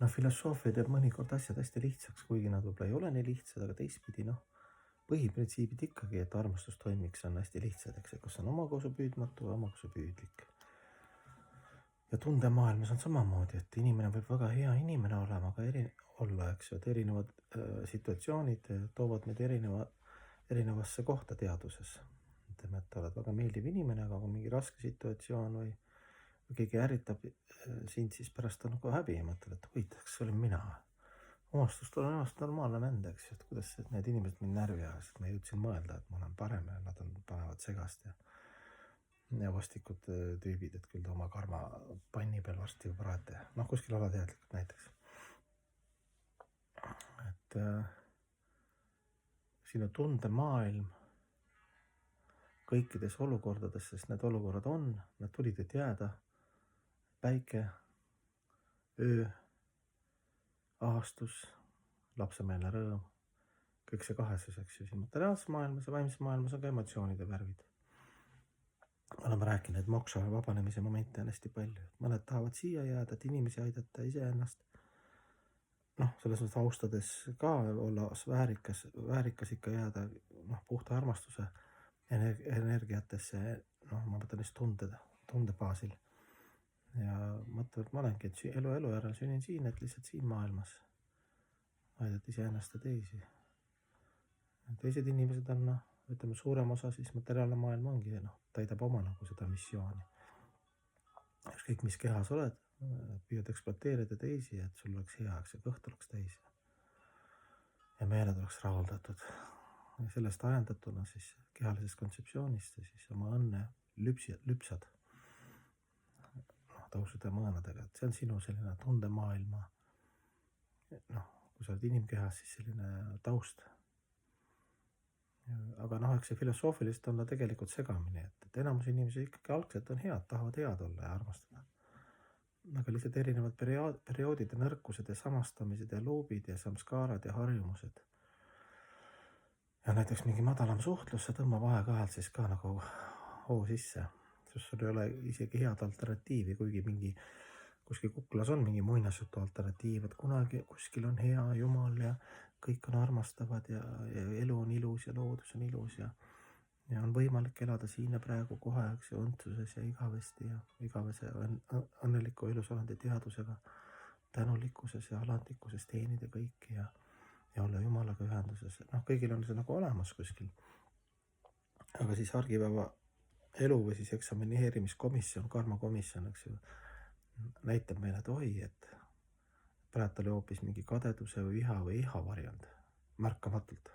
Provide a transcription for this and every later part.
No filosoofia teeb mõnikord asjad hästi lihtsaks, kuigi nad võib-olla ei ole nii lihtsad, aga teistpidi põhiprintsiibid ikkagi, et armastus toimiks, on hästi lihtsad, eks, kas on omakasupüüdmatu või omakasupüüdlik. Ja tundemaailmas on samamoodi, et inimene võib väga hea inimene olema, aga olla, eks ju, et erinevad situatsioonid toovad meid erinevasse kohta teaduses. Ütleme, et oled väga meeldiv inimene, aga kui mingi raske situatsioon või keegi ärritab sind, siis pärast on nagu häbi ja mõtled, et huvitav, kas see olen mina. Omastust olen ennast normaalne vend, eks, et kuidas need inimesed mind närvi ajasid, ma jõudsin mõelda, et ma olen parem ja nad panevad segast ja vastikud tüübid, et küll ta oma karma panni peal varsti juba praete. Kuskil alateadlikult näiteks. Et siin on tundemaailm kõikides olukordades, sest need olukorrad nad tulid, et jääda. Päike, öö, ahastus, lapsemeelne rõõm, kõik see kahesus, eks ju, siin materiaalses maailmas ja vaimses maailmas on ka emotsioonide värvid. Oleme rääkinud, et moksa vabanemise momente on hästi palju. Mõned tahavad siia jääda, et inimesi aidata iseennast. Selles mõttes austades ka olla väärikas ikka jääda puhta armastuse energiatesse, ma mõtlen neist tunde baasil. Ja mõtlen, et ma olengi, et elu järel sünin siin, et lihtsalt siin maailmas aidata iseennast ja teisi. Teised inimesed on, ütleme, suurem osa siis materiaalne maailm ongi, täidab oma seda missiooni. Ükskõik mis kehas oled, püüad ekspluateerida teisi, et sul oleks hea, eks ja kõht oleks täis. Ja meeled oleks rahuldatud. Ja sellest ajendatuna siis kehalisest kontseptsioonist ja siis oma õnne lüpsad. Tõusude mõõnadega, et see on sinu selline tundemaailma. Kui sa oled inimkehas, siis selline taust. Aga eks see filosoofiliselt on tegelikult segamini, et enamus inimesi ikkagi algselt on head, tahavad head olla ja armastada. Aga lihtsalt erinevad perioodid ja nõrkused ja samastamised ja loobid ja samskaarad ja harjumused. Ja näiteks mingi madalam suhtlus, sa tõmbab aeg-ajalt siis ka nagu hoo sisse. Sest sul ei ole isegi head alternatiivi, kuigi kuskil kuklas on mingi muinasjutu alternatiiv, et kunagi kuskil on hea Jumal ja kõik on armastavad ja elu on ilus ja loodus on ilus ja on võimalik elada siin ja praegu kohe, eks ju, õndsuses ja igavesti ja igavese õnneliku elusolandi teadusega, tänulikkuses ja alandlikkuses teenida kõiki ja olla Jumalaga ühenduses. Kõigil on see nagu olemas kuskil. Aga siis argipäeva elu või siis eksamineerimiskomisjon, karmakomisjon, eks ju, näitab meile, et oi, et praegu oli hoopis mingi kadeduse või viha või iha varjand märkamatult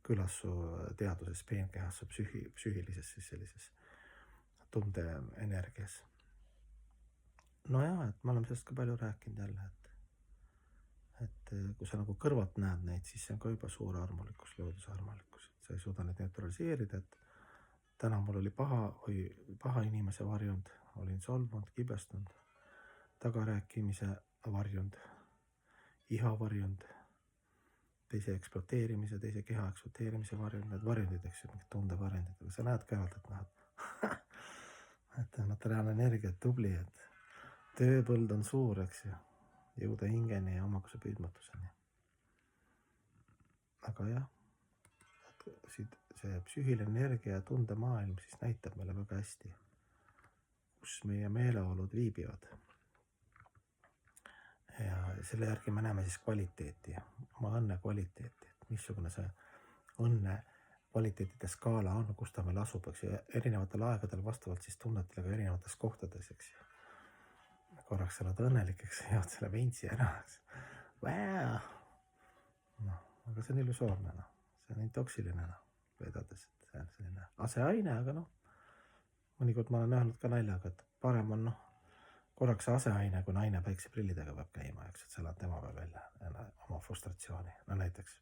külas su teaduses, peenkehas, su psüühilises siis sellises tundeenergias. Et me oleme sellest ka palju rääkinud jälle, et kui sa nagu kõrvalt näed neid, siis see on ka juba suur armulikkus, looduse armulikkus, et sa ei suuda neid neutraliseerida, et täna mul oli paha inimese varjund, olin solvunud, kibestunud, tagarääkimise varjund, iha varjund, teise ekspluateerimise, teise keha ekspluateerimise varjund, need varjundid, eks ju, mingid tundevarjundid, aga sa näed kõrvalt, et materiaalne energia, tubli, et tööpõld on suur, eks ju, jõuda hingeni ja omakuse püüdmatuseni. Aga jah, see psüühiline energia ja tundemaailm siis näitab meile väga hästi, kus meie meeleolud viibivad. Ja selle järgi me näeme siis kvaliteeti, oma õnne kvaliteeti, et missugune see õnne kvaliteetide skaala on, kus ta meil asub, eks ju, erinevatel aegadel vastavalt siis tunnetele ka erinevates kohtades, eks ju. Korraks sa oled õnnelik, eks ju, jood selle veintsi ära, eks ju. Aga see on illusoorne, see on intoksiline, vedades, et see on selline aseaine, aga mõnikord ma olen öelnud ka naljaga, et parem on korraks aseaine, kui naine päikseprillidega peab käima, eks, et sa elad tema peal välja oma frustratsiooni, näiteks.